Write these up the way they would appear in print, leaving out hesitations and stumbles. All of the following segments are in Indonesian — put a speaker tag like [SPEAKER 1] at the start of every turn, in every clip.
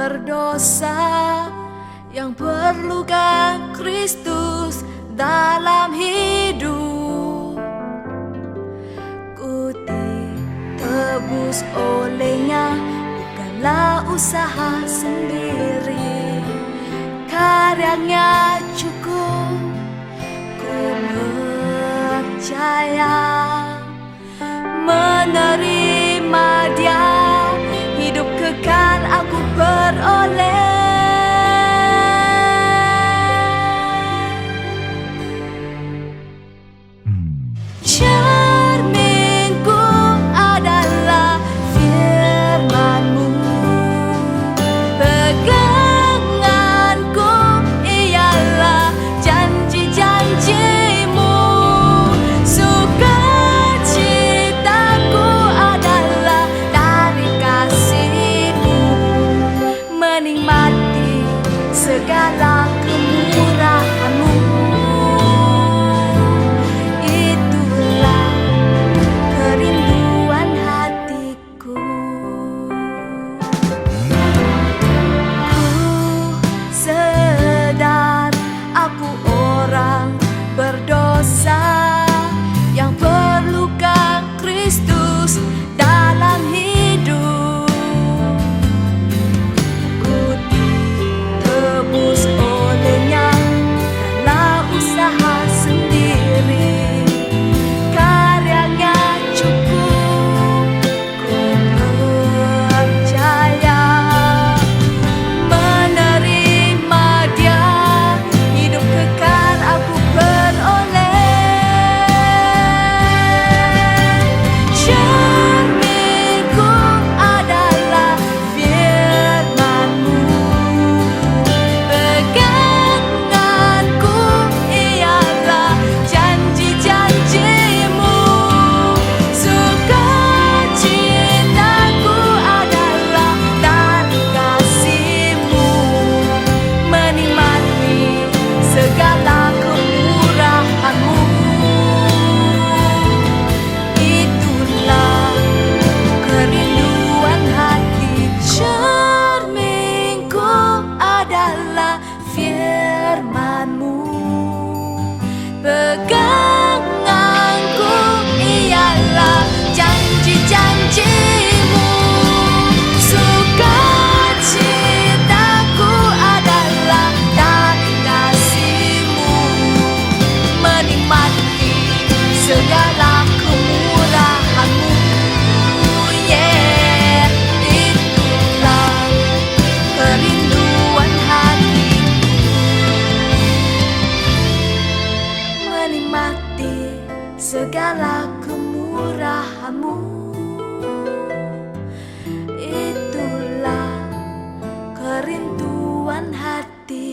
[SPEAKER 1] berdosa yang perlukan Kristus dalam hidup. Ku ditebus olehnya, bukanlah usaha sendiri. Karyanya cukup, ku percaya. Menerima Dia, hidup kekal aku peroleh. Cerminku adalah firman-Mu, peganganku ialah janji-janji-Mu. Sukacitaku adalah dari kasih-Mu, menikmati segala kemurahan-Mu. Itulah kerinduan hatiku. Ku sadar aku orang berdosa yang perlukan Kristus dalam hidup. Ku ditebus olehnya, bukanlah usaha sendiri. Karyanya cukup, ku percaya. Menerima Dia, hidup kekal aku peroleh. Cerminku adalah firman-Mu, peganganku ialah janji-janji-Mu. Sukacitaku adalah dari kasih-Mu, menikmati segala kemurahan-Mu. Itulah kerinduan hati. Cerminku adalah firman-Mu, peganganku ialah janji-janji-Mu. Sukacitaku adalah dari kasih-Mu, menikmati segala kemurahan-Mu. Yeah, itulah kerinduan hatiku, menikmati segala kemurahan-Mu. Itulah kerinduan hatiku.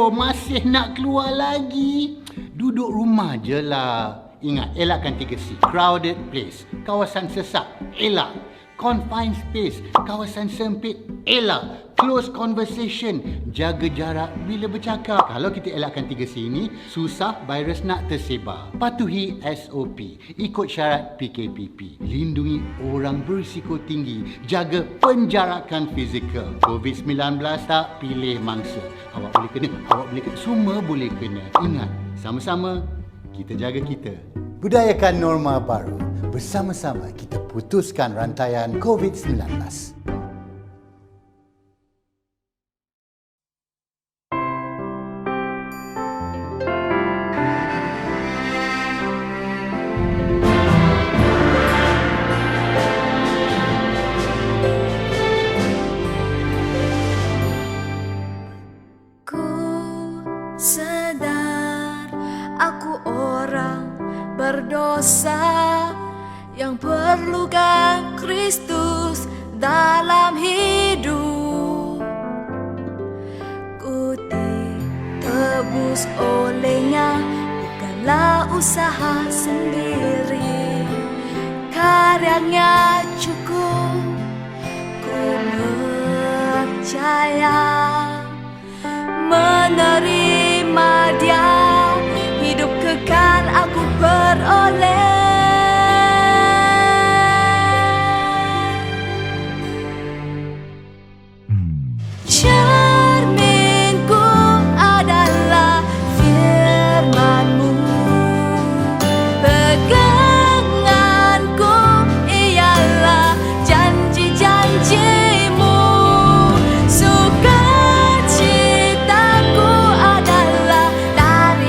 [SPEAKER 2] Masih nak keluar lagi? Duduk rumah je lah. Ingat, elakkan 3C. Crowded place, kawasan sesak, elak. Confined space, kawasan sempit, elak. Close conversation, jaga jarak bila bercakap. Kalau kita elakkan 3C ini, susah virus nak tersebar. Patuhi SOP, ikut syarat PKPP. Lindungi orang berisiko tinggi, jaga penjarakan fizikal. COVID-19 tak pilih mangsa. Awak boleh kena, awak boleh kena, semua boleh kena. Ingat, sama-sama kita jaga kita. Budayakan norma baru. Bersama-sama kita putuskan rantaian COVID-19.
[SPEAKER 1] Ku sadar aku orang berdosa yang perlukan Kristus dalam hidup. Ku ditebus olehnya, bukanlah usaha sendiri. Karyanya cukup, ku percaya. Menerima Dia, hidup kekal aku peroleh. Cerminku adalah firman-Mu, peganganku ialah janji-janji-Mu. Sukacitaku adalah dari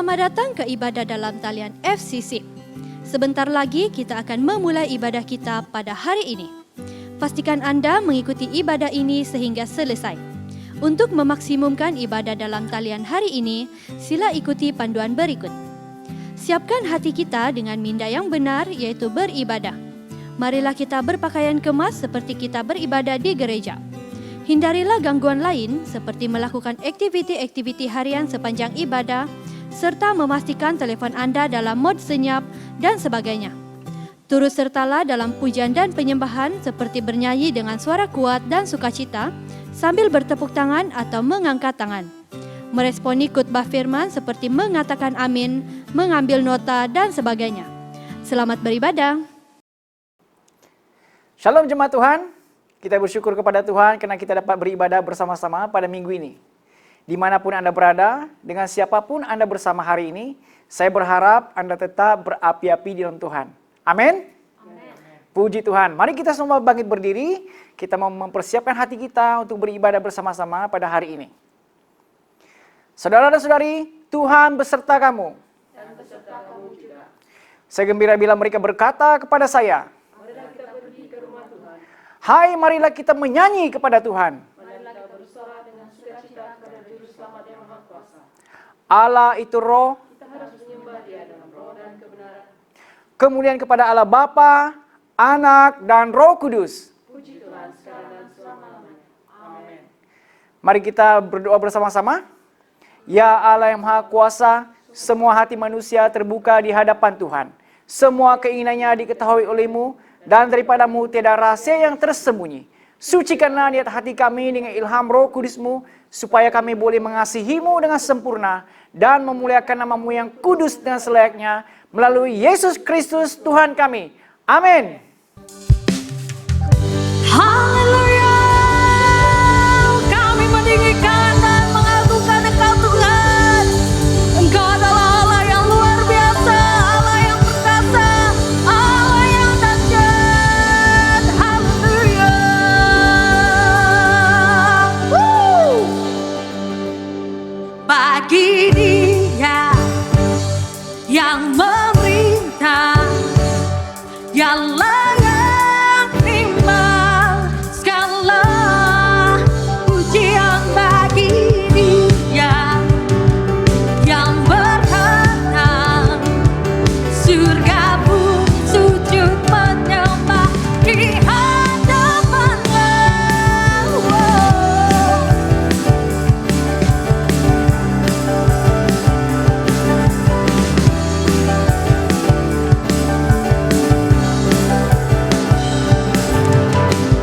[SPEAKER 3] Selamat datang ke ibadah dalam talian FCC. Sebentar lagi kita akan memulai ibadah kita pada hari ini. Pastikan anda mengikuti ibadah ini sehingga selesai. Untuk memaksimumkan ibadah dalam talian hari ini, sila ikuti panduan berikut. Siapkan hati kita dengan minda yang benar, yaitu beribadah. Marilah kita berpakaian kemas seperti kita beribadah di gereja. Hindarilah gangguan lain seperti melakukan aktiviti-aktiviti harian sepanjang ibadah, serta memastikan telefon anda dalam mod senyap dan sebagainya. Turut sertalah dalam pujian dan penyembahan seperti bernyanyi dengan suara kuat dan sukacita sambil bertepuk tangan atau mengangkat tangan. Meresponi khotbah firman seperti mengatakan amin, mengambil nota dan sebagainya. Selamat beribadah.
[SPEAKER 4] Shalom jemaat Tuhan. Kita bersyukur kepada Tuhan karena kita dapat beribadah bersama-sama pada minggu ini. Dimanapun Anda berada, dengan siapapun Anda bersama hari ini, saya berharap Anda tetap berapi-api di dalam Tuhan. Amin? Puji Tuhan. Mari kita semua bangkit berdiri, kita mau mempersiapkan hati kita untuk beribadah bersama-sama pada hari ini. Saudara dan saudari, Tuhan beserta kamu. Dan beserta kamu juga. Saya gembira bila mereka berkata kepada saya, hai, marilah kita menyanyi kepada Tuhan. Marilah kita bersorak dengan sukacita kepada Juru Selamat yang Maha Kuasa. Allah itu roh. Kita harus menyembah Dia dalam roh dan kebenaran. Kemuliaan kepada Allah Bapa, Anak, dan Roh Kudus. Puji Tuhan sekarang dan selama-lamanya. Amin. Mari kita berdoa bersama-sama. Ya Allah yang Maha Kuasa, semua hati manusia terbuka di hadapan Tuhan. Semua keinginannya diketahui oleh-Mu. Dan daripadamu tiada rahasia yang tersembunyi. Sucikanlah niat hati kami dengan ilham Roh Kudus-Mu, supaya kami boleh mengasihi-Mu dengan sempurna dan memuliakan nama-Mu yang kudus dengan selayaknya melalui Yesus Kristus Tuhan kami. Amin.
[SPEAKER 1] Haleluya, kami meninggikan dan mengagungkan Engkau Tuhan. Engkau adalah Allah yang luar biasa, Allah yang perkasa, Allah yang dahsyat. Haleluya. Bagi Dia yang memerintah, yang layak terima segala pujian. Bagi Dia yang berkenan, surga bumi sujud menyembah di hadapan-Nya.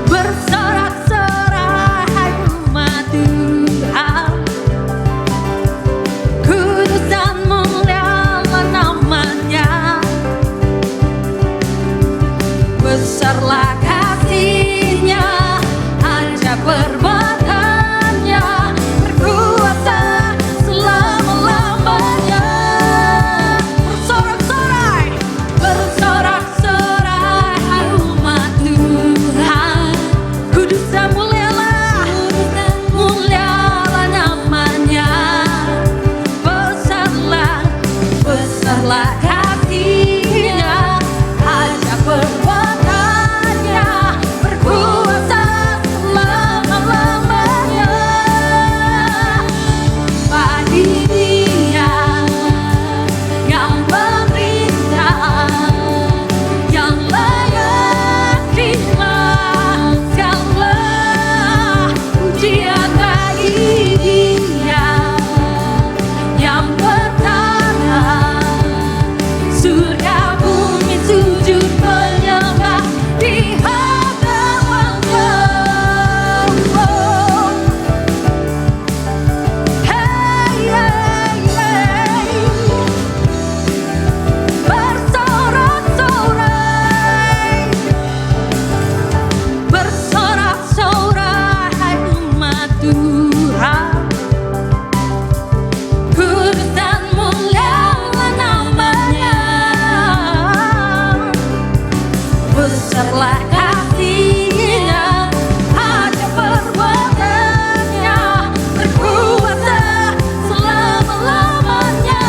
[SPEAKER 1] Bersorak-sorai hai umat Tuhan, kudus dan mulialah nama-Nya. Besarlah kasih-Nya, ajaib perbuatan-Nya, berkuasa selama-lamanya. Bersorak-sorai, bersorak-sorai hai umat Tuhan, kudus dan mulialah nama-Nya. Besarlah kasih-Nya, ajaib perbuatan-Nya, berkuasa selama-lamanya. Bagi Dia yang memerintah, yang layak terima segala pujian. Bagi Dia yang pertama, surga bumi sujud menyembah di hadapan-Nya. Hey, hey, hey. Bersorak-sorai, bersorak-sorai hai umat Tuhan, kudus dan mulialah nama-Nya. Besarlah kasih-Nya, ajaib perbuatan-Nya, berkuasa selama-lamanya.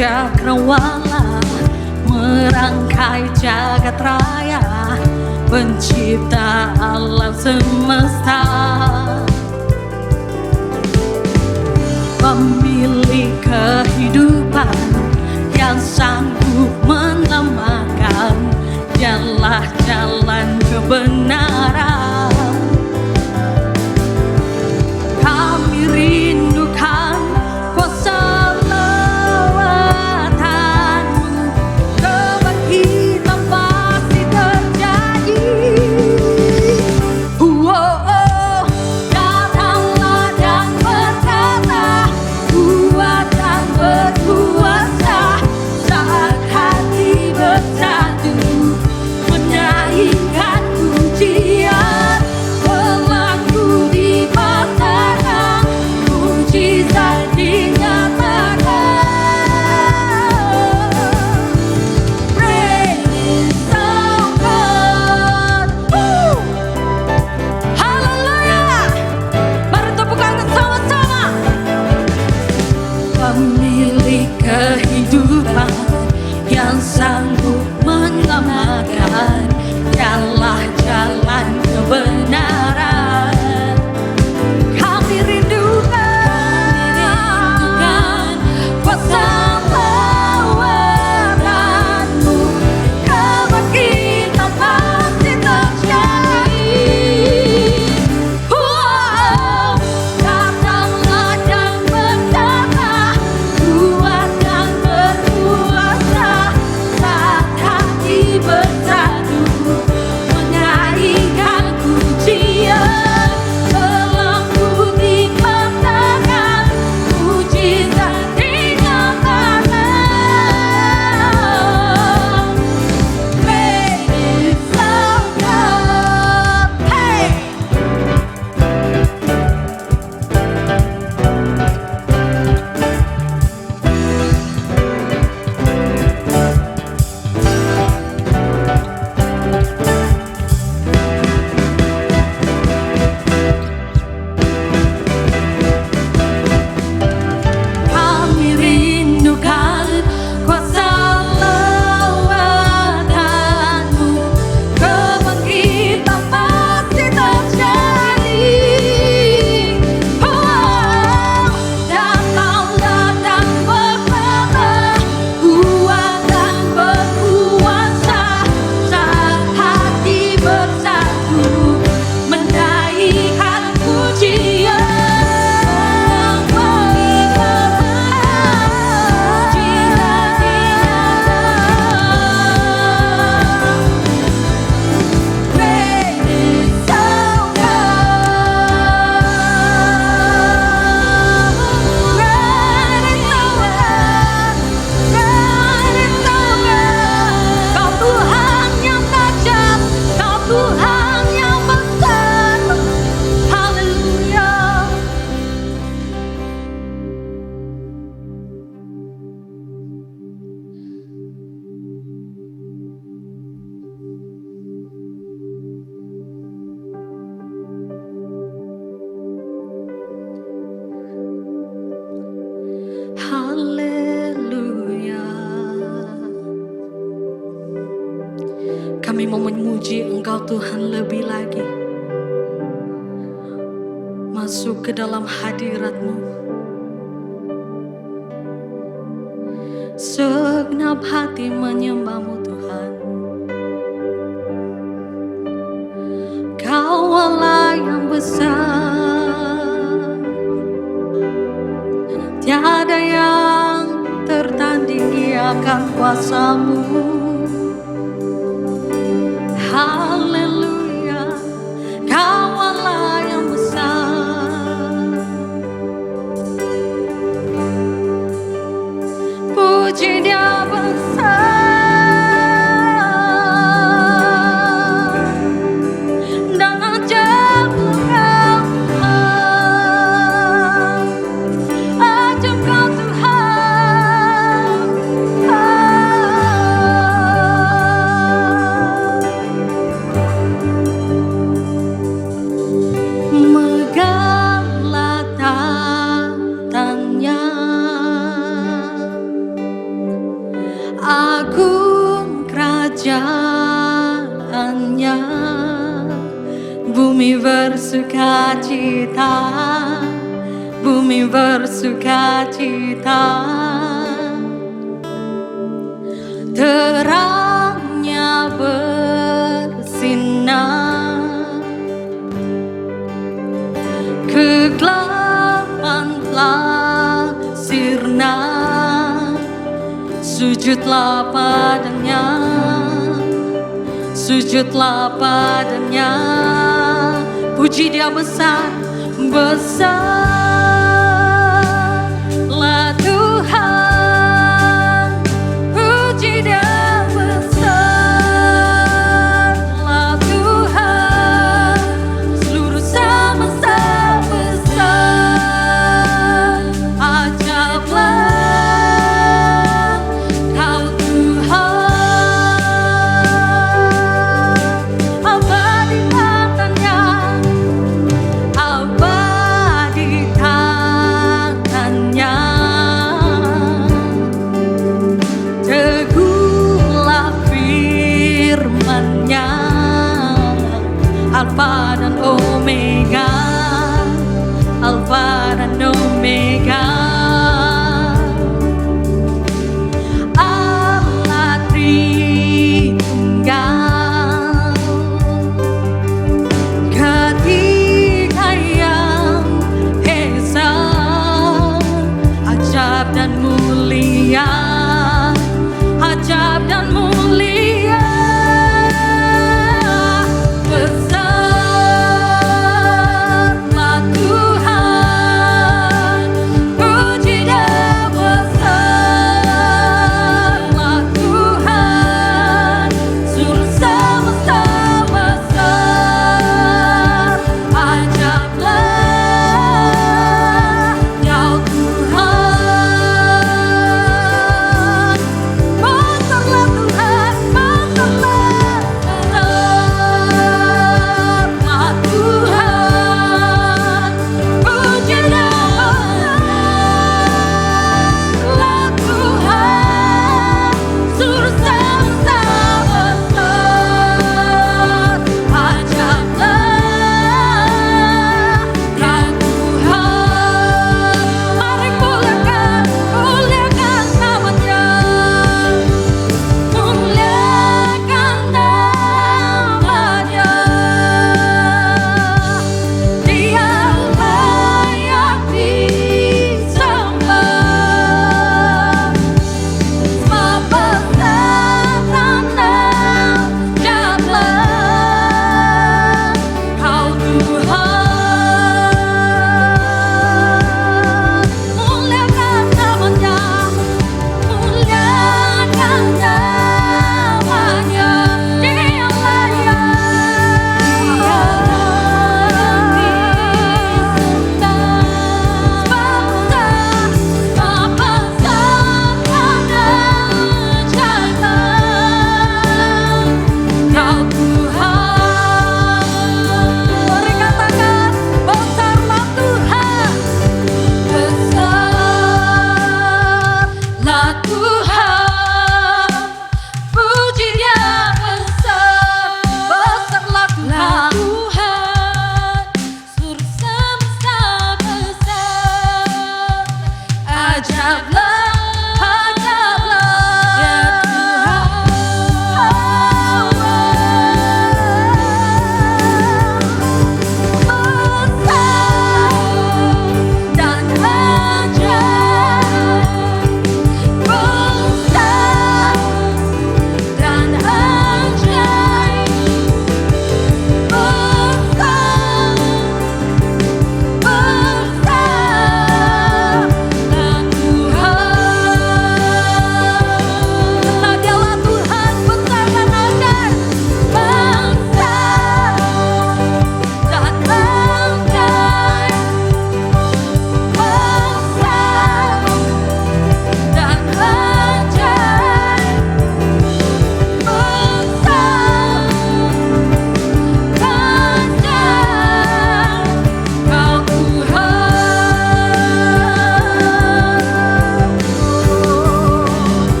[SPEAKER 1] cakrawala, merangkai jagat raya, pencipta alam semesta, pemilik kehidupan yang sanggup menyelamatkan. Dialah jalan kebenaran. Kami rindukan kuasa lawatan-Mu, kebangkitan pasti terjadi. Datanglah dan berkata, kuat dan berkuasa, saat hati bersatu, menaikkan pujian, pelaku dipatahkan, mujizat dinyatakan. Praise our God. Haleluya. Mari tepukkan bersama-sama. Pemilik kehidupan yang sanggup menyelamatkan, dialah jalan kebenaran. Kami rindukan kuasa lawatan-Mu, kebangkitan pasti terjadi. Datanglah dan berkata, kuat dan berkuasa, saat hati bersatu, menaikkan pujian, pelaku dipatahkan, mujizat dinyatakan. Praise our God. Hey! Kami rindukan kuasa lawatan-Mu, kebangkitan pasti terjadi. Datanglah dan berkata, kuat dan berkuasa, saat hati bersatu, menaikkan pujian. Kau Tuhan yang tajam, Kau Tuhan yang besar. Haleluya. Haleluya. Kami mau memuji Engkau Tuhan lebih lagi, masuk ke dalam hadirat-Mu. Segenap hati menyembah-Mu Tuhan. Kau Allah yang besar, tiada yang tertandingi akan kuasa-Mu. Haleluya, Kau Allah yang besar. Puji Dia besar dan ajaib Engkau Tuhan, ajaib Engkau Tuhan. Megahlah tanya Agung kerajaannya, bumi bersukacita, bumi bersukacita. Terangnya bersinar, kegelapan telah sirna. Sujudlah padanya, sujudlah padanya. Puji Dia besar, besarlah Tuhan. Puji Dia besarlah Tuhan. Seluruh semesta besar, ajablah Kau Tuhan. Abadi katanya, abadi katanya.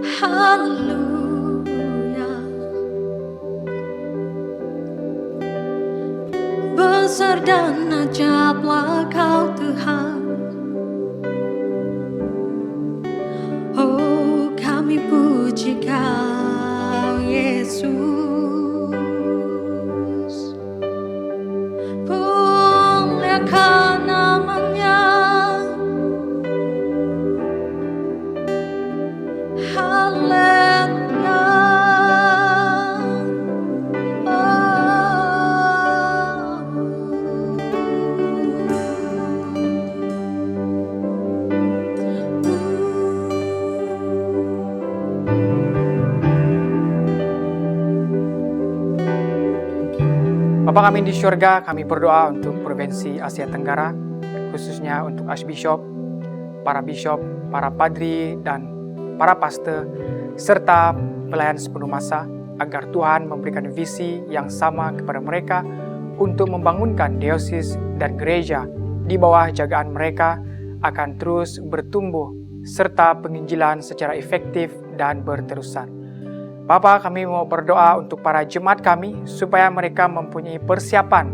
[SPEAKER 1] Haleluya. Besar dan ajaiblah Kau Tuhan. Oh, kami puji Kau Yesus. Muliakan namanya. Haleluya.
[SPEAKER 4] Bapa kami di syurga, kami berdoa untuk provinsi Asia Tenggara, khususnya untuk Archbishop, para bishop, para padri, dan para pastor, serta pelayan sepenuh masa, agar Tuhan memberikan visi yang sama kepada mereka untuk membangunkan diosis dan gereja di bawah jagaan mereka akan terus bertumbuh, serta penginjilan secara efektif dan berterusan. Bapa, kami mau berdoa untuk para jemaat kami supaya mereka mempunyai persiapan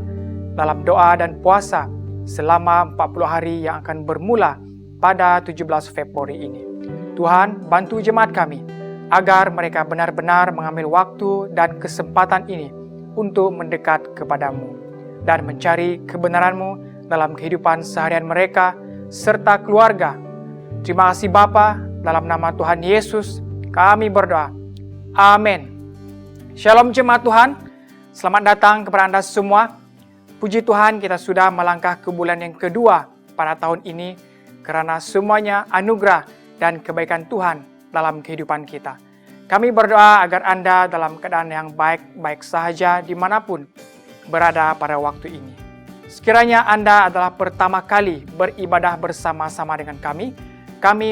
[SPEAKER 4] dalam doa dan puasa selama 40 hari yang akan bermula pada 17 Februari ini. Tuhan, bantu jemaat kami agar mereka benar-benar mengambil waktu dan kesempatan ini untuk mendekat kepadamu dan mencari kebenaran-Mu dalam kehidupan seharian mereka serta keluarga. Terima kasih Bapa, dalam nama Tuhan Yesus kami berdoa. Amin. Shalom jemaat Tuhan, selamat datang kepada Anda semua. Puji Tuhan, kita sudah melangkah ke bulan yang kedua pada tahun ini karena semuanya anugerah dan kebaikan Tuhan dalam kehidupan kita. Kami berdoa agar Anda dalam keadaan yang baik-baik sahaja dimanapun berada pada waktu ini. Sekiranya Anda adalah pertama kali beribadah bersama-sama dengan kami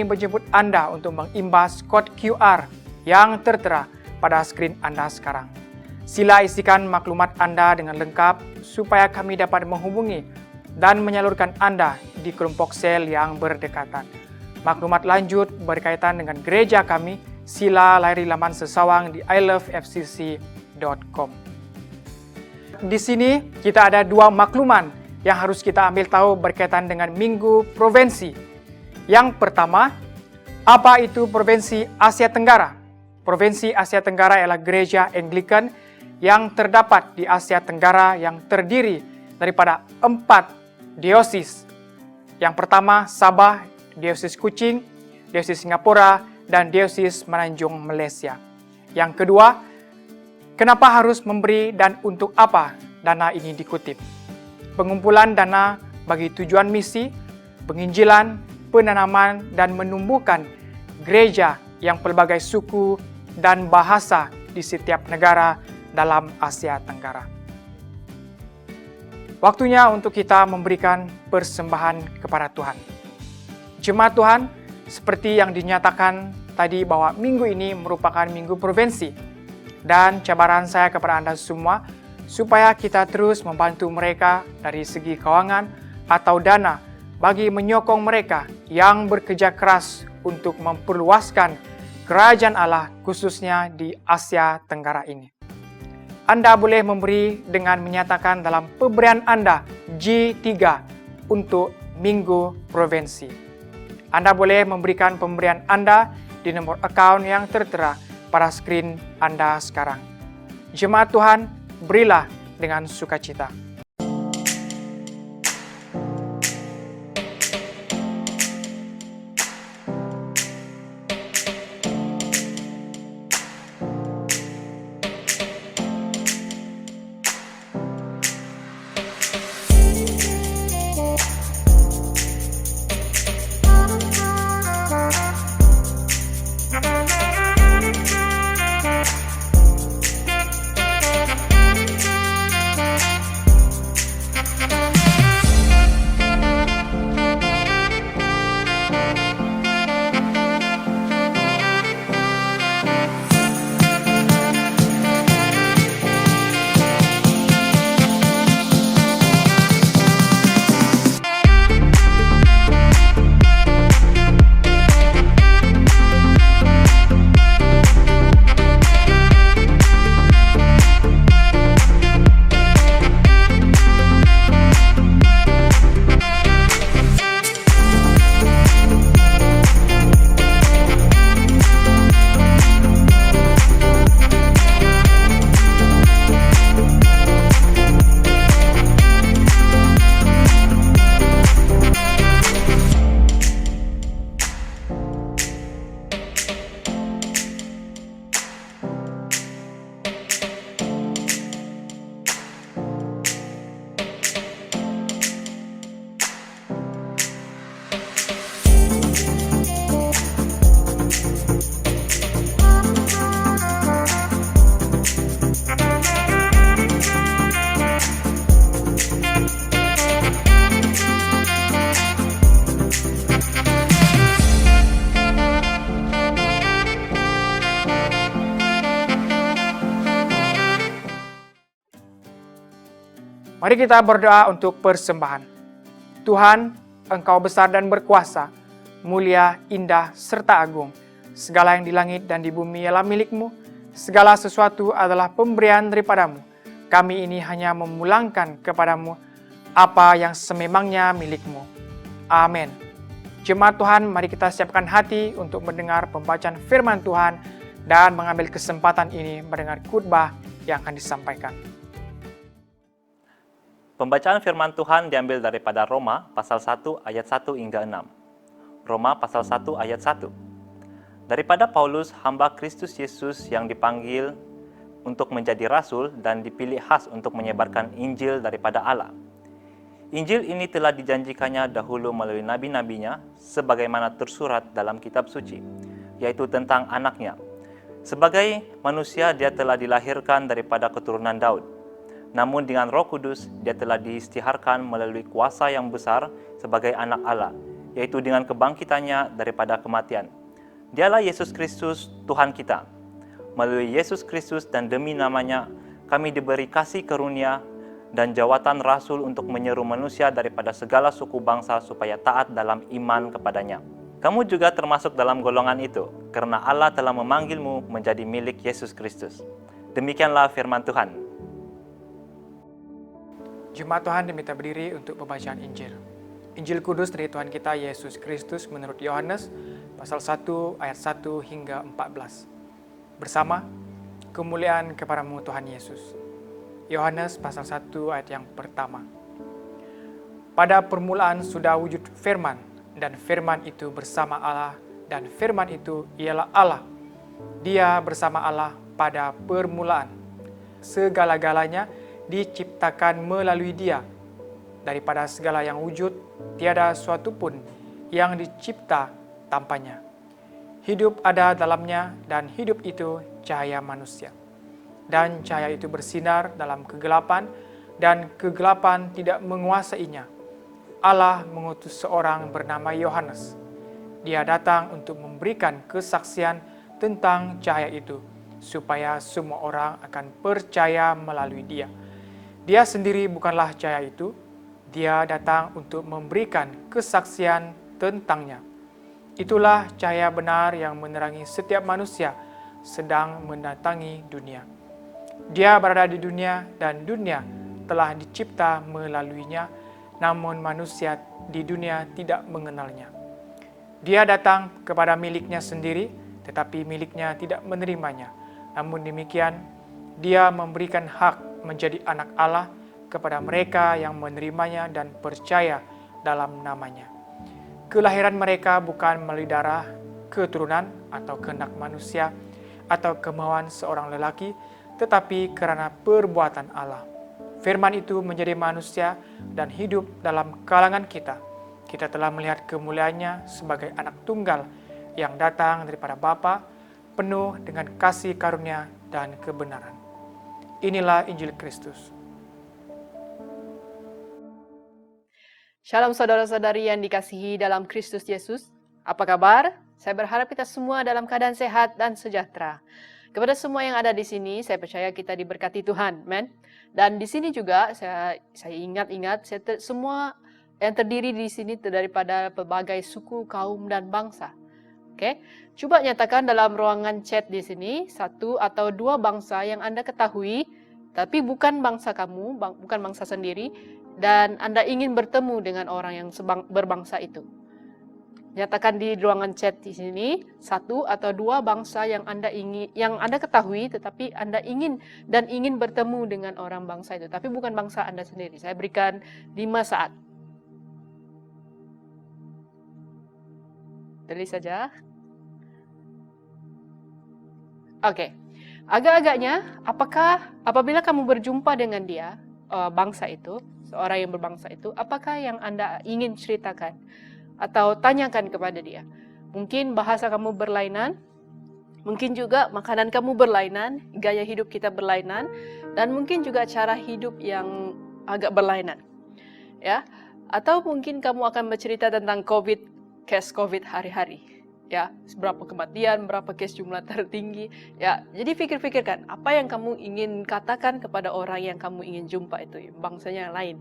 [SPEAKER 4] menjemput Anda untuk mengimbas kode QR yang tertera pada skrin Anda sekarang. Sila isikan maklumat Anda dengan lengkap supaya kami dapat menghubungi dan menyalurkan Anda di kelompok sel yang berdekatan. Maklumat lanjut berkaitan dengan gereja kami, sila layari laman sesawang di ilovefcc.com. Di sini kita ada dua makluman yang harus kita ambil tahu berkaitan dengan Minggu Provinsi. Yang pertama, apa itu Provinsi Asia Tenggara? Provinsi Asia Tenggara ialah gereja Anglikan yang terdapat di Asia Tenggara yang terdiri daripada 4 diosis. Yang pertama, Sabah, Diosis Kuching, Diosis Singapura, dan Diosis Menanjung Malaysia. Yang kedua, kenapa harus memberi dan untuk apa dana ini dikutip? Pengumpulan dana bagi tujuan misi, penginjilan, penanaman, dan menumbuhkan gereja yang pelbagai suku dan bahasa di setiap negara dalam Asia Tenggara. Waktunya untuk kita memberikan persembahan kepada Tuhan. Jemaat Tuhan, seperti yang dinyatakan tadi bahwa minggu ini merupakan minggu provinsi. Dan cabaran saya kepada Anda semua, supaya kita terus membantu mereka dari segi keuangan atau dana bagi menyokong mereka yang bekerja keras untuk memperluaskan Kerajaan Allah khususnya di Asia Tenggara ini. Anda boleh memberi dengan menyatakan dalam pemberian Anda G3 untuk Minggu Provinsi. Anda boleh memberikan pemberian Anda di nomor akaun yang tertera pada skrin Anda sekarang. Jemaat Tuhan, berilah dengan sukacita. Mari kita berdoa untuk persembahan. Tuhan, Engkau besar dan berkuasa, mulia, indah, serta agung. Segala yang di langit dan di bumi ialah milik-Mu. Segala sesuatu adalah pemberian daripadamu. Kami ini hanya memulangkan kepadamu apa yang sememangnya milik-Mu. Amin. Jemaat Tuhan, mari kita siapkan hati untuk mendengar pembacaan firman Tuhan dan mengambil kesempatan ini mendengar khotbah yang akan disampaikan.
[SPEAKER 5] Pembacaan firman Tuhan diambil daripada Roma pasal 1 ayat 1 hingga 6. Roma pasal 1 ayat 1. Daripada Paulus, hamba Kristus Yesus yang dipanggil untuk menjadi rasul dan dipilih khas untuk menyebarkan Injil daripada Allah. Injil ini telah dijanjikannya dahulu melalui nabi-nabinya sebagaimana tersurat dalam kitab suci, yaitu tentang anaknya. Sebagai manusia dia telah dilahirkan daripada keturunan Daud. Namun dengan Roh Kudus dia telah diistiharkan melalui kuasa yang besar sebagai anak Allah, yaitu dengan kebangkitannya daripada kematian. Dialah Yesus Kristus Tuhan kita. Melalui Yesus Kristus dan demi namanya kami diberi kasih karunia dan jawatan rasul untuk menyeru manusia daripada segala suku bangsa supaya taat dalam iman kepadanya. Kamu juga termasuk dalam golongan itu, karena Allah telah memanggilmu menjadi milik Yesus Kristus. Demikianlah firman Tuhan.
[SPEAKER 4] Jemaat Tuhan diminta berdiri untuk pembacaan Injil. Injil Kudus dari Tuhan kita Yesus Kristus menurut Yohanes pasal 1 ayat 1 hingga 14. Bersama, kemuliaan kepadamu Tuhan Yesus. Yohanes pasal 1 ayat yang pertama. Pada permulaan sudah wujud firman, dan firman itu bersama Allah, dan firman itu ialah Allah. Dia bersama Allah pada permulaan. Segala-galanya diciptakan melalui Dia. Daripada segala yang wujud, tiada suatu pun yang dicipta tanpanya. Hidup ada dalamnya, dan hidup itu cahaya manusia. Dan cahaya itu bersinar dalam kegelapan, dan kegelapan tidak menguasainya. Allah mengutus seorang bernama Yohanes. Dia datang untuk memberikan kesaksian tentang cahaya itu, supaya semua orang akan percaya melalui Dia. Dia sendiri bukanlah cahaya itu, Dia datang untuk memberikan kesaksian tentangnya. Itulah cahaya benar yang menerangi setiap manusia sedang mendatangi dunia. Dia berada di dunia dan dunia telah dicipta melaluinya, namun manusia di dunia tidak mengenalnya. Dia datang kepada miliknya sendiri, tetapi miliknya tidak menerimanya. Namun demikian, Dia memberikan hak menjadi anak Allah kepada mereka yang menerimanya dan percaya dalam namanya. Kelahiran mereka bukan melalui darah, keturunan, atau kehendak manusia, atau kemauan seorang lelaki, tetapi karena perbuatan Allah. Firman itu menjadi manusia dan hidup dalam kalangan kita. Kita telah melihat kemuliaannya sebagai anak tunggal yang datang daripada Bapa, penuh dengan kasih karunia dan kebenaran. Inilah Injil Kristus.
[SPEAKER 1] Shalom saudara-saudari yang dikasihi dalam Kristus Yesus. Apa kabar? Saya berharap kita semua dalam keadaan sehat dan sejahtera. Kepada semua yang ada di sini, saya percaya kita diberkati Tuhan, men. Dan di sini juga saya ingat semua yang terdiri di sini daripada pelbagai suku, kaum, dan bangsa. Oke, coba nyatakan dalam ruangan chat di sini 1 atau 2 bangsa yang Anda ketahui, tapi bukan bangsa kamu, bukan bangsa sendiri, dan Anda ingin bertemu dengan orang yang berbangsa itu. Nyatakan di ruangan chat di sini 1 atau 2 bangsa yang Anda ketahui, tetapi Anda ingin bertemu dengan orang bangsa itu, tapi bukan bangsa Anda sendiri. Saya berikan 5 saat. Tulis saja. Oke. Agak-agaknya, apabila kamu berjumpa dengan dia, bangsa itu, seorang yang berbangsa itu, apakah yang Anda ingin ceritakan atau tanyakan kepada dia? Mungkin bahasa kamu berlainan, mungkin juga makanan kamu berlainan, gaya hidup kita berlainan, dan mungkin juga cara hidup yang agak berlainan. Ya, atau mungkin kamu akan bercerita tentang case COVID hari-hari. Ya, berapa kematian, berapa kes jumlah tertinggi. Ya, jadi pikir-pikirkan apa yang kamu ingin katakan kepada orang yang kamu ingin jumpa itu, bangsanya yang lain.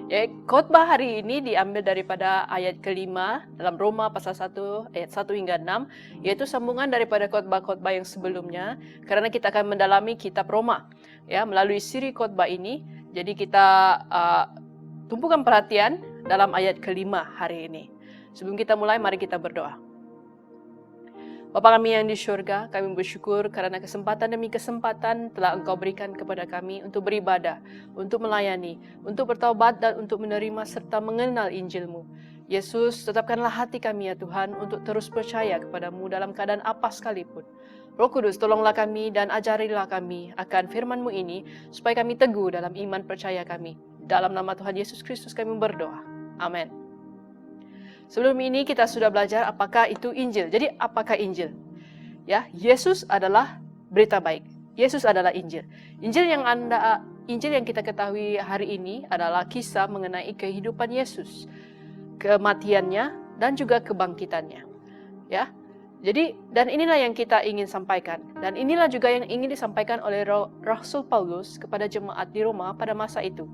[SPEAKER 1] Ya, khotbah hari ini diambil daripada ayat kelima dalam Roma pasal 1 ayat 1 hingga 6, yaitu sambungan daripada khotbah-khotbah yang sebelumnya, karena kita akan mendalami kitab Roma. Ya, melalui siri khotbah ini, jadi kita tumpukan perhatian dalam ayat kelima hari ini. Sebelum kita mulai, mari kita berdoa. Bapa kami yang di surga, kami bersyukur karena kesempatan demi kesempatan telah Engkau berikan kepada kami untuk beribadah, untuk melayani, untuk bertaubat dan untuk menerima serta mengenal Injil-Mu. Yesus, tetapkanlah hati kami ya Tuhan untuk terus percaya kepadamu dalam keadaan apa sekalipun. Roh Kudus, tolonglah kami dan ajarilah kami akan firman-Mu ini supaya kami teguh dalam iman percaya kami. Dalam nama Tuhan Yesus Kristus kami berdoa. Amin. Sebelum ini kita sudah belajar apakah itu Injil. Jadi apakah Injil? Ya, Yesus adalah berita baik. Yesus adalah Injil. Injil yang kita ketahui hari ini adalah kisah mengenai kehidupan Yesus, kematiannya dan juga kebangkitannya. Ya. Jadi dan inilah yang kita ingin sampaikan dan inilah juga yang ingin disampaikan oleh Rasul Paulus kepada jemaat di Roma pada masa itu.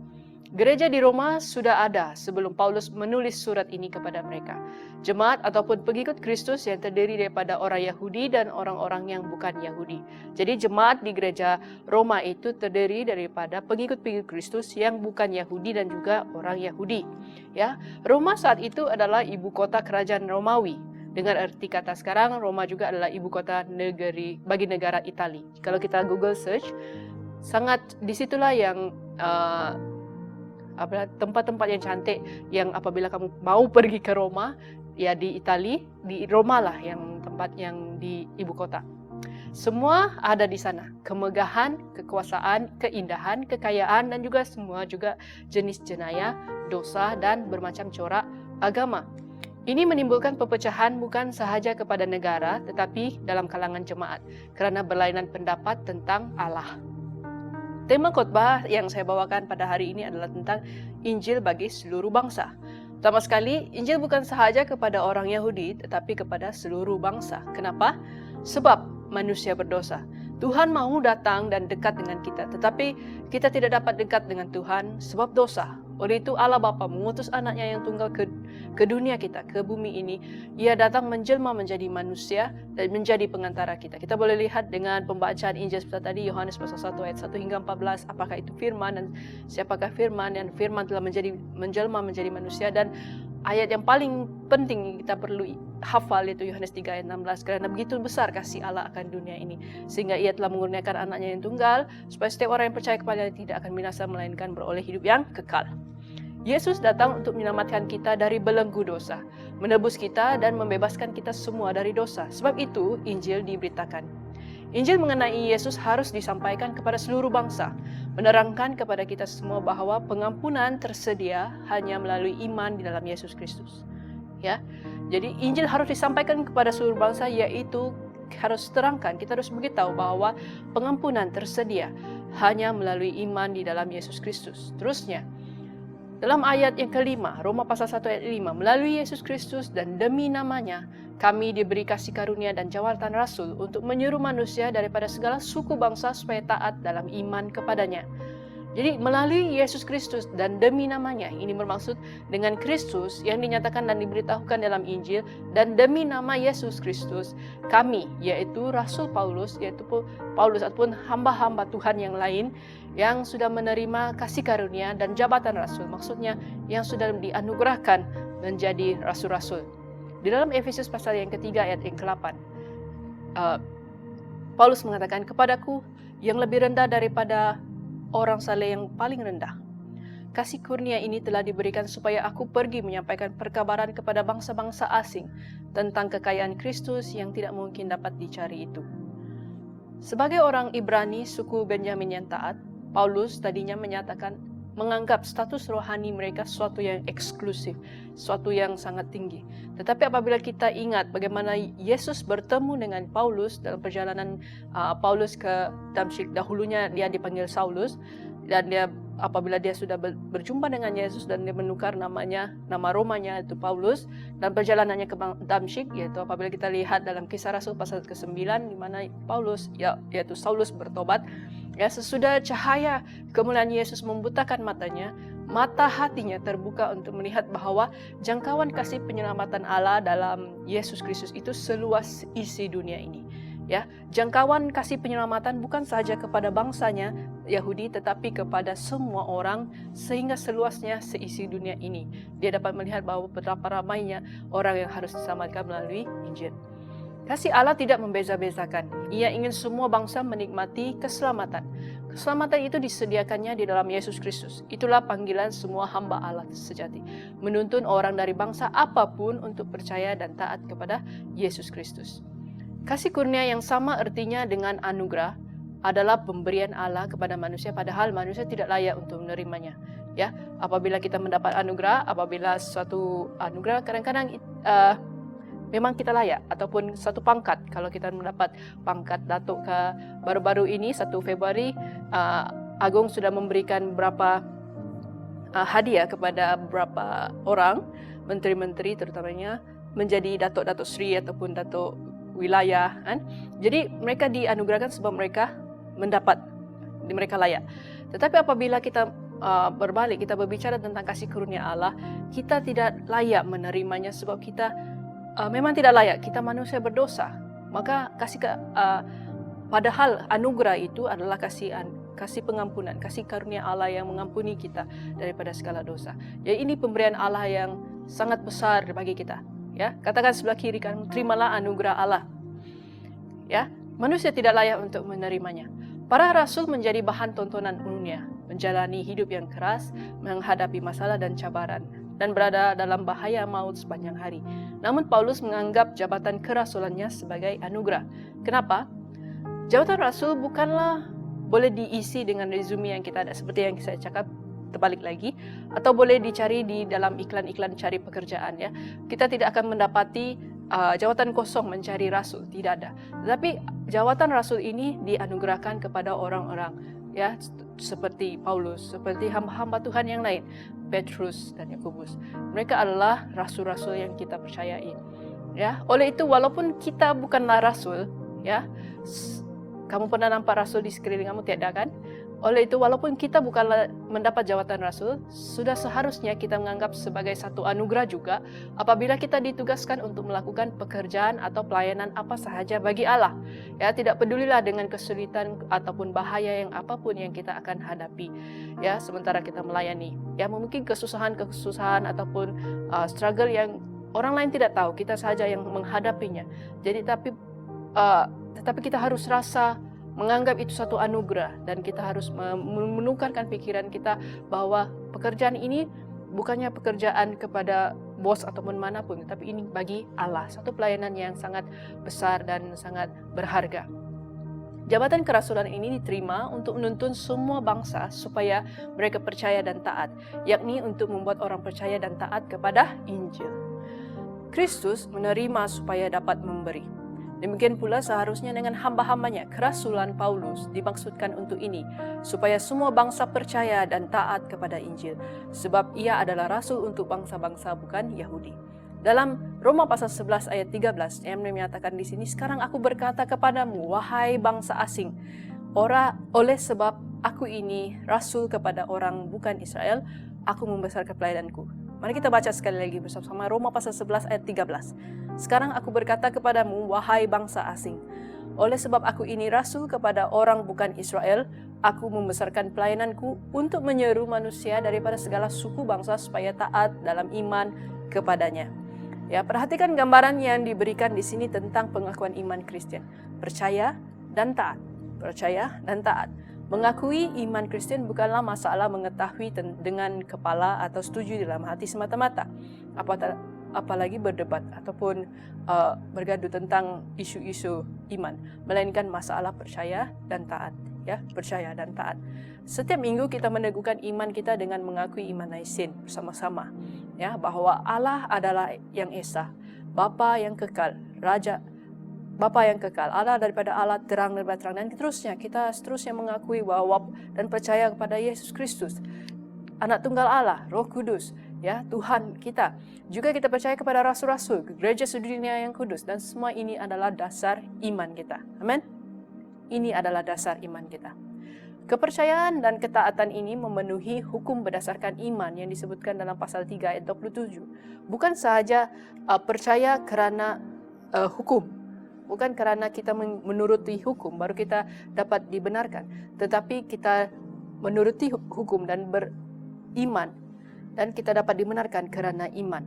[SPEAKER 1] Gereja di Roma sudah ada sebelum Paulus menulis surat ini kepada mereka. Jemaat ataupun pengikut Kristus yang terdiri daripada orang Yahudi dan orang-orang yang bukan Yahudi. Jadi jemaat di gereja Roma itu terdiri daripada pengikut-pengikut Kristus yang bukan Yahudi dan juga orang Yahudi. Ya, Roma saat itu adalah ibu kota kerajaan Romawi. Dengan arti kata sekarang, Roma juga adalah ibu kota bagi negara Italia. Kalau kita Google search, sangat disitulah yang tempat-tempat yang cantik yang apabila kamu mau pergi ke Roma, ya di Italia, di Roma lah yang tempat yang di ibu kota. Semua ada di sana, kemegahan, kekuasaan, keindahan, kekayaan dan juga semua juga jenis jenayah, dosa dan bermacam corak agama. Ini menimbulkan perpecahan bukan sahaja kepada negara tetapi dalam kalangan jemaat karena berlainan pendapat tentang Allah. Tema khotbah yang saya bawakan pada hari ini adalah tentang Injil bagi seluruh bangsa. Pertama sekali, Injil bukan sahaja kepada orang Yahudi, tetapi kepada seluruh bangsa. Kenapa? Sebab manusia berdosa. Tuhan mau datang dan dekat dengan kita, tetapi kita tidak dapat dekat dengan Tuhan sebab dosa. Oleh itu Allah Bapa mengutus anaknya yang tunggal ke dunia kita, ke bumi ini. Ia datang menjelma menjadi manusia dan menjadi pengantara kita. Kita boleh lihat dengan pembacaan Injil seperti tadi, Yohanes pasal 1 ayat 1 hingga 14. Apakah itu firman dan siapakah firman? Dan firman telah menjelma menjadi manusia. Dan ayat yang paling penting kita perlu hafal yaitu Yohanes 3 ayat 16. Karena begitu besar kasih Allah akan dunia ini, sehingga ia telah mengurniakan anaknya yang tunggal, supaya setiap orang yang percaya kepadanya tidak akan binasa, melainkan beroleh hidup yang kekal. Yesus datang untuk menyelamatkan kita dari belenggu dosa, menebus kita dan membebaskan kita semua dari dosa. Sebab itu Injil diberitakan. Injil mengenai Yesus harus disampaikan kepada seluruh bangsa, menerangkan kepada kita semua bahwa pengampunan tersedia hanya melalui iman di dalam Yesus Kristus. Ya. Jadi Injil harus disampaikan kepada seluruh bangsa, yaitu harus terangkan, kita harus beritahu bahwa pengampunan tersedia hanya melalui iman di dalam Yesus Kristus. Terusnya, dalam ayat yang kelima, Roma pasal 1 ayat 5, melalui Yesus Kristus dan demi namanya, kami diberi kasih karunia dan jawatan rasul untuk menyuruh manusia daripada segala suku bangsa supaya taat dalam iman kepadanya. Jadi melalui Yesus Kristus dan demi namanya, ini bermaksud dengan Kristus yang dinyatakan dan diberitahukan dalam Injil, dan demi nama Yesus Kristus, kami, yaitu Rasul Paulus, yaitu Paulus ataupun hamba-hamba Tuhan yang lain, yang sudah menerima kasih karunia dan jabatan Rasul, maksudnya yang sudah dianugerahkan menjadi Rasul-Rasul. Di dalam Efesus pasal yang ketiga ayat yang ke-8, Paulus mengatakan, kepadaku yang lebih rendah daripada orang saleh yang paling rendah. Kasih kurnia ini telah diberikan supaya aku pergi menyampaikan perkabaran kepada bangsa-bangsa asing tentang kekayaan Kristus yang tidak mungkin dapat dicari itu. Sebagai orang Ibrani, suku Benyamin yang taat, Paulus tadinya menganggap status rohani mereka sesuatu yang eksklusif, sesuatu yang sangat tinggi. Tetapi apabila kita ingat bagaimana Yesus bertemu dengan Paulus dalam perjalanan Paulus ke Damsyik, dahulunya dia dipanggil Saulus,
[SPEAKER 6] dan dia apabila dia sudah berjumpa dengan Yesus dan dia menukar nama Romanya itu Paulus, dan perjalanannya ke Damsyik, yaitu apabila kita lihat dalam Kisah Rasul pasal ke-9 di mana Paulus yaitu Saulus bertobat, ya, sesudah cahaya kemuliaan Yesus membutakan matanya, mata hatinya terbuka untuk melihat bahwa jangkauan kasih penyelamatan Allah dalam Yesus Kristus itu seluas isi dunia ini. Ya, jangkauan kasih penyelamatan bukan saja kepada bangsanya Yahudi, tetapi kepada semua orang, sehingga seluasnya seisi dunia ini. Dia dapat melihat bahwa betapa ramainya orang yang harus diselamatkan melalui Injil. Kasih Allah tidak membeza-bezakan. Ia ingin semua bangsa menikmati keselamatan. Keselamatan itu disediakannya di dalam Yesus Kristus. Itulah panggilan semua hamba Allah sejati. Menuntun orang dari bangsa apapun untuk percaya dan taat kepada Yesus Kristus. Kasih kurnia yang sama artinya dengan anugerah adalah pemberian Allah kepada manusia, padahal manusia tidak layak untuk menerimanya. Ya, apabila kita mendapat anugerah, apabila suatu anugerah kadang-kadang memang kita layak, ataupun satu pangkat. Kalau kita mendapat pangkat datuk baru-baru ini 1 Februari, Agung sudah memberikan beberapa hadiah kepada beberapa orang, menteri-menteri terutamanya, menjadi datuk-datuk sri ataupun datuk wilayah, kan? Jadi mereka dianugerahkan sebab mereka mereka layak. Tetapi apabila kita berbalik, kita berbicara tentang kasih karunia Allah, kita tidak layak menerimanya sebab kita memang tidak layak. Kita manusia berdosa. Maka padahal anugerah itu adalah kasih pengampunan, kasih karunia Allah yang mengampuni kita daripada segala dosa. Ya, ini pemberian Allah yang sangat besar bagi kita. Ya, katakan sebelah kiri kamu, terimalah anugerah Allah. Ya, manusia tidak layak untuk menerimanya. Para rasul menjadi bahan tontonan dunia, menjalani hidup yang keras, menghadapi masalah dan cabaran, dan berada dalam bahaya maut sepanjang hari. Namun Paulus menganggap jabatan kerasulannya sebagai anugerah. Kenapa? Jabatan rasul bukanlah boleh diisi dengan resume yang kita ada, seperti yang saya cakap, terbalik lagi, atau boleh dicari di dalam iklan-iklan cari pekerjaan. Ya, kita tidak akan mendapati jawatan kosong mencari rasul, tidak ada. Tetapi jawatan rasul ini dianugerahkan kepada orang-orang, ya, seperti Paulus, seperti hamba-hamba Tuhan yang lain, Petrus dan Yakobus. Mereka adalah rasul-rasul yang kita percayai. Ya, oleh itu walaupun kita bukanlah rasul, ya, kamu pernah nampak rasul di sekeliling kamu? Tidak kan? Oleh itu, walaupun kita bukanlah mendapat jawatan rasul, sudah seharusnya kita menganggap sebagai satu anugerah juga apabila kita ditugaskan untuk melakukan pekerjaan atau pelayanan apa sahaja bagi Allah. Ya, tidak pedulilah dengan kesulitan ataupun bahaya yang apapun yang kita akan hadapi. Ya, sementara kita melayani. Ya, mungkin kesusahan ataupun struggle yang orang lain tidak tahu, kita saja yang menghadapinya. Jadi tetapi kita harus menganggap itu satu anugerah, dan kita harus menukarkan pikiran kita bahwa pekerjaan ini bukannya pekerjaan kepada bos ataupun manapun, tapi ini bagi Allah, satu pelayanan yang sangat besar dan sangat berharga. Jabatan kerasulan ini diterima untuk menuntun semua bangsa supaya mereka percaya dan taat, yakni untuk membuat orang percaya dan taat kepada Injil. Kristus menerima supaya dapat memberi. Demikian pula seharusnya dengan hamba-hambanya. Kerasulan Paulus dimaksudkan untuk ini, supaya semua bangsa percaya dan taat kepada Injil, sebab ia adalah rasul untuk bangsa-bangsa bukan Yahudi. Dalam Roma pasal 11 ayat 13, yang menyatakan di sini, sekarang aku berkata kepadamu, wahai bangsa asing, oleh sebab aku ini rasul kepada orang bukan Israel, aku membesarkan pelayananku. Mari kita baca sekali lagi bersama-sama Roma pasal 11 ayat 13. Sekarang aku berkata kepadamu, wahai bangsa asing, oleh sebab aku ini rasul kepada orang bukan Israel, aku membesarkan pelayananku untuk menyeru manusia daripada segala suku bangsa supaya taat dalam iman kepadanya. Ya, perhatikan gambaran yang diberikan di sini tentang pengakuan iman Kristen. Percaya dan taat. Percaya dan taat. Mengakui iman Kristen bukanlah masalah mengetahui dengan kepala atau setuju dalam hati semata-mata, apalagi berdebat ataupun bergaduh tentang isu-isu iman, melainkan masalah percaya dan taat. Ya, percaya dan taat. Setiap minggu kita meneguhkan iman kita dengan mengakui iman Naisin bersama-sama, ya, bahwa Allah adalah yang esa, Bapa yang kekal, Raja Bapa yang kekal, Allah daripada Allah, terang daripada terang, dan kita seterusnya mengakui bahwa dan percaya kepada Yesus Kristus, Anak Tunggal Allah, Roh Kudus, ya Tuhan kita. Juga kita percaya kepada rasul-rasul, gereja sedunia yang kudus, dan semua ini adalah dasar iman kita. Amin. Ini adalah dasar iman kita. Kepercayaan dan ketaatan ini memenuhi hukum berdasarkan iman yang disebutkan dalam pasal 3 ayat 27. Bukan sahaja percaya kerana hukum, bukan kerana kita menuruti hukum baru kita dapat dibenarkan, tetapi kita menuruti hukum dan beriman dan kita dapat dibenarkan kerana iman.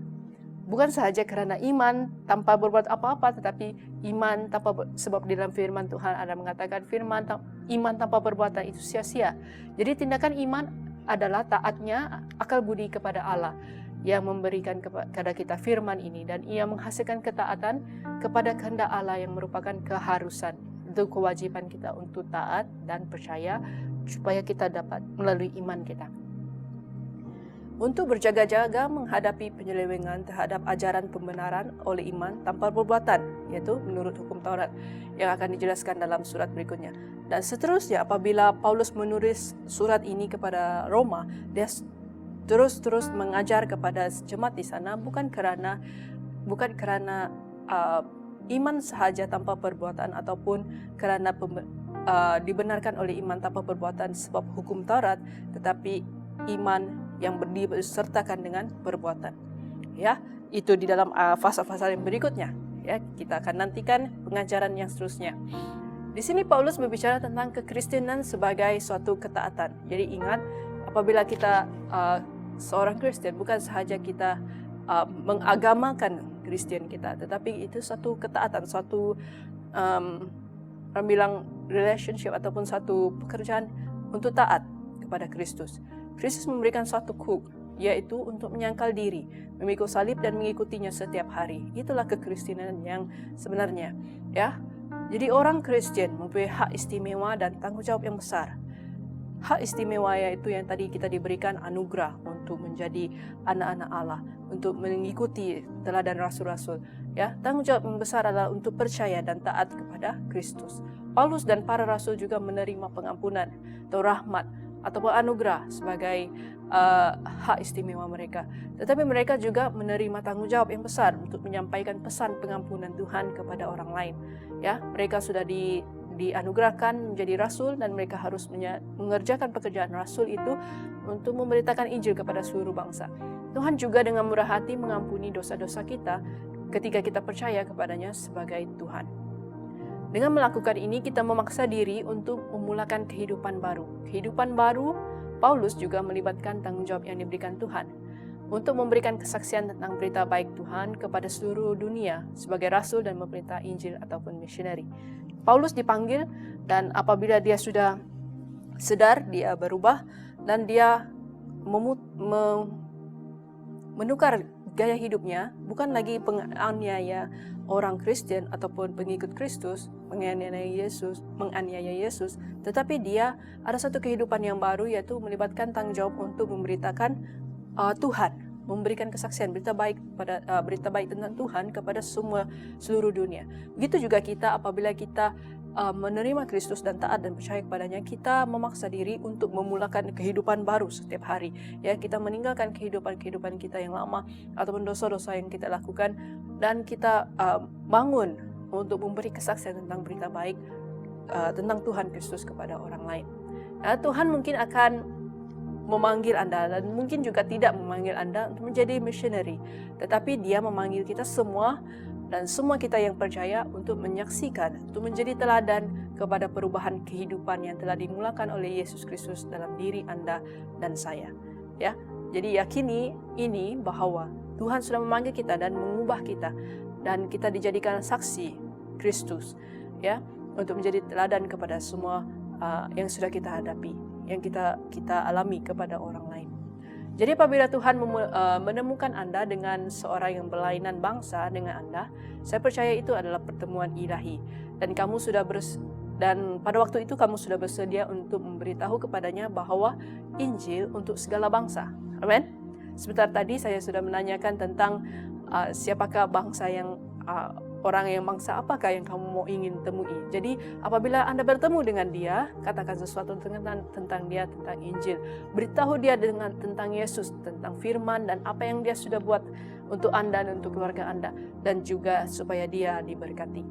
[SPEAKER 6] Bukan sahaja kerana iman tanpa berbuat apa-apa, tetapi iman tanpa sebab di dalam firman Tuhan ada mengatakan iman tanpa perbuatan itu sia-sia. Jadi tindakan iman adalah taatnya akal budi kepada Allah yang memberikan kepada kita firman ini, dan ia menghasilkan ketaatan kepada kehendak Allah yang merupakan keharusan. Itu kewajiban kita untuk taat dan percaya supaya kita dapat melalui iman kita. Untuk berjaga-jaga menghadapi penyelewengan terhadap ajaran pembenaran oleh iman tanpa perbuatan, yaitu menurut hukum Taurat yang akan dijelaskan dalam surat berikutnya. Dan seterusnya, apabila Paulus menulis surat ini kepada Roma, dia terus mengajar kepada jemaat di sana bukan kerana iman sahaja tanpa perbuatan ataupun kerana dibenarkan oleh iman tanpa perbuatan sebab hukum Taurat, tetapi iman yang disertakan dengan perbuatan. Ya, itu di dalam fasa-fasa yang berikutnya. Ya, kita akan nantikan pengajaran yang seterusnya. Di sini Paulus berbicara tentang kekristenan sebagai suatu ketaatan. Jadi ingat, apabila kita seorang Kristen, bukan sahaja kita mengagamakan Kristen kita, tetapi itu satu ketaatan, suatu orang bilang relationship ataupun satu pekerjaan untuk taat kepada Kristus. Kristus memberikan suatu hook, yaitu untuk menyangkal diri, memikul salib dan mengikutinya setiap hari. Itulah kekristenan yang sebenarnya. Ya, jadi orang Kristen mempunyai hak istimewa dan tanggung jawab yang besar. Hak istimewa yaitu yang tadi kita diberikan anugerah untuk menjadi anak-anak Allah, untuk mengikuti teladan rasul-rasul. Ya, tanggung jawab yang besar adalah untuk percaya dan taat kepada Kristus. Paulus dan para rasul juga menerima pengampunan atau rahmat ataupun anugerah sebagai hak istimewa mereka. Tetapi mereka juga menerima tanggung jawab yang besar untuk menyampaikan pesan pengampunan Tuhan kepada orang lain. Ya, mereka sudah dianugerahkan menjadi rasul dan mereka harus mengerjakan pekerjaan rasul itu untuk memberitakan Injil kepada seluruh bangsa. Tuhan juga dengan murah hati mengampuni dosa-dosa kita ketika kita percaya kepadanya sebagai Tuhan. Dengan melakukan ini, kita memaksa diri untuk memulakan kehidupan baru. Kehidupan baru, Paulus juga melibatkan tanggung jawab yang diberikan Tuhan untuk memberikan kesaksian tentang berita baik Tuhan kepada seluruh dunia sebagai rasul dan memberita Injil ataupun misioneri. Paulus dipanggil, dan apabila dia sudah sedar, dia berubah dan dia menukar gaya hidupnya, bukan lagi penganiaya orang Kristen ataupun pengikut Kristus, menganiaya Yesus, tetapi dia ada satu kehidupan yang baru, yaitu melibatkan tanggung jawab untuk memberitakan Tuhan, memberikan kesaksian berita baik tentang Tuhan kepada seluruh dunia. Begitu juga kita, apabila kita menerima Kristus dan taat dan percaya kepadanya, kita memaksa diri untuk memulakan kehidupan baru setiap hari. Ya, kita meninggalkan kehidupan kita yang lama ataupun dosa-dosa yang kita lakukan, dan kita bangun untuk memberi kesaksian tentang berita baik tentang Tuhan Kristus kepada orang lain. Tuhan mungkin akan memanggil Anda dan mungkin juga tidak memanggil Anda untuk menjadi missionary, tetapi Dia memanggil kita semua dan semua kita yang percaya untuk menyaksikan, untuk menjadi teladan kepada perubahan kehidupan yang telah dimulakan oleh Yesus Kristus dalam diri Anda dan saya. Ya, jadi yakini ini bahwa Tuhan sudah memanggil kita dan mengubah kita, dan kita dijadikan saksi Kristus, ya, untuk menjadi teladan kepada semua yang sudah kita hadapi, yang kita alami kepada orang lain. Jadi apabila Tuhan menemukan Anda dengan seorang yang berlainan bangsa dengan Anda, saya percaya itu adalah pertemuan ilahi, dan dan pada waktu itu kamu sudah bersedia untuk memberitahu kepadanya bahwa Injil untuk segala bangsa. Amin. Sebentar tadi saya sudah menanyakan tentang siapakah bangsa yang orang yang bangsa apakah yang kamu mau ingin temui. Jadi apabila Anda bertemu dengan dia, katakan sesuatu tentang dia, tentang Injil. Beritahu dia tentang Yesus, tentang firman dan apa yang dia sudah buat untuk Anda dan untuk keluarga Anda. Dan juga supaya dia diberkati.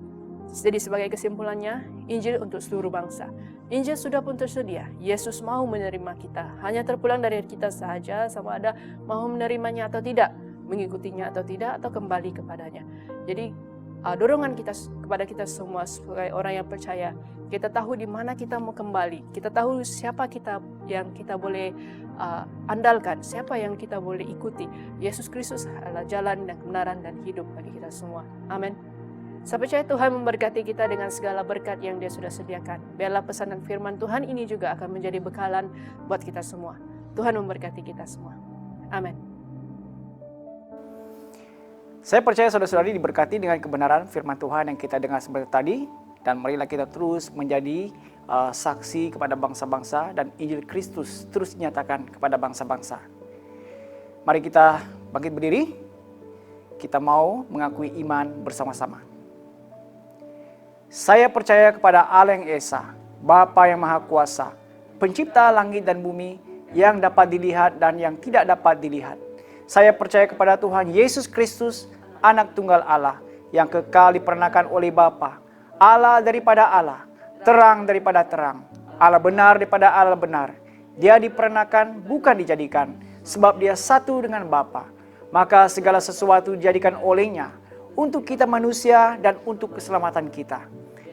[SPEAKER 6] Jadi sebagai kesimpulannya, Injil untuk seluruh bangsa. Injil sudah pun tersedia. Yesus mau menerima kita. Hanya terpulang dari kita saja sama ada mau menerimanya atau tidak, mengikutinya atau tidak, atau kembali kepadanya. Jadi dorongan kita kepada kita semua sebagai orang yang percaya, kita tahu di mana kita mau kembali. Kita tahu siapa kita yang kita boleh andalkan, siapa yang kita boleh ikuti. Yesus Kristus adalah jalan dan kebenaran dan hidup bagi kita semua. Amin. Saya percaya Tuhan memberkati kita dengan segala berkat yang Dia sudah sediakan. Biarlah pesanan firman Tuhan ini juga akan menjadi bekalan buat kita semua. Tuhan memberkati kita semua. Amin.
[SPEAKER 4] Saya percaya saudara-saudari diberkati dengan kebenaran firman Tuhan yang kita dengar sebentar tadi. Dan marilah kita terus menjadi saksi kepada bangsa-bangsa dan Injil Kristus terus dinyatakan kepada bangsa-bangsa. Mari kita bangkit berdiri. Kita mau mengakui iman bersama-sama. Saya percaya kepada Allah yang Esa, Bapa yang Maha Kuasa, Pencipta langit dan bumi yang dapat dilihat dan yang tidak dapat dilihat. Saya percaya kepada Tuhan Yesus Kristus, Anak Tunggal Allah, yang kekal diperanakan oleh Bapa, Allah daripada Allah, terang daripada terang, Allah benar daripada Allah benar. Dia diperanakan bukan dijadikan, sebab Dia satu dengan Bapa. Maka segala sesuatu dijadikan olehnya, untuk kita manusia dan untuk keselamatan kita.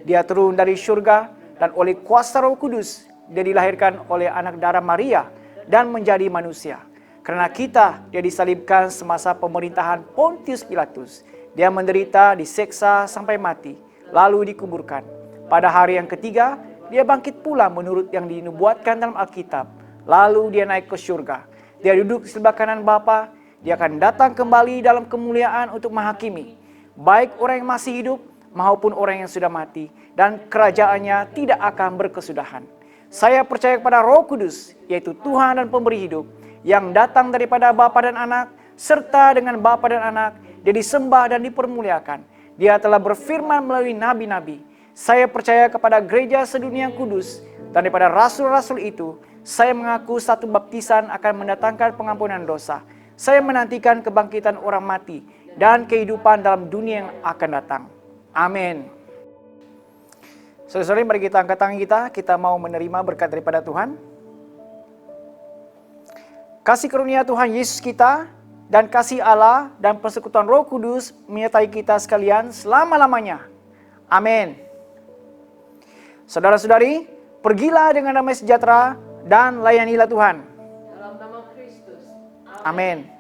[SPEAKER 4] Dia turun dari surga dan oleh kuasa Roh Kudus, Dia dilahirkan oleh anak darah Maria dan menjadi manusia. Karena kita, Dia disalibkan semasa pemerintahan Pontius Pilatus. Dia menderita, diseksa sampai mati, lalu dikuburkan. Pada hari yang ketiga, Dia bangkit pula menurut yang dinubuatkan dalam Alkitab. Lalu Dia naik ke surga. Dia duduk di sebelah kanan Bapa. Dia akan datang kembali dalam kemuliaan untuk menghakimi baik orang yang masih hidup maupun orang yang sudah mati, dan kerajaannya tidak akan berkesudahan. Saya percaya kepada Roh Kudus, yaitu Tuhan dan Pemberi hidup, yang datang daripada Bapa dan Anak, serta dengan Bapa dan Anak, Dia disembah dan dipermuliakan. Dia telah berfirman melalui nabi-nabi. Saya percaya kepada gereja sedunia yang kudus, dan daripada rasul-rasul itu, saya mengaku satu baptisan akan mendatangkan pengampunan dosa. Saya menantikan kebangkitan orang mati dan kehidupan dalam dunia yang akan datang. Amin. Saudara-saudari, mari kita angkat tangan kita mau menerima berkat daripada Tuhan. Kasih karunia Tuhan Yesus kita, dan kasih Allah dan persekutuan Roh Kudus menyertai kita sekalian selama-lamanya. Amin. Saudara-saudari, pergilah dengan damai sejahtera dan layanilah Tuhan. Dalam nama Kristus. Amin.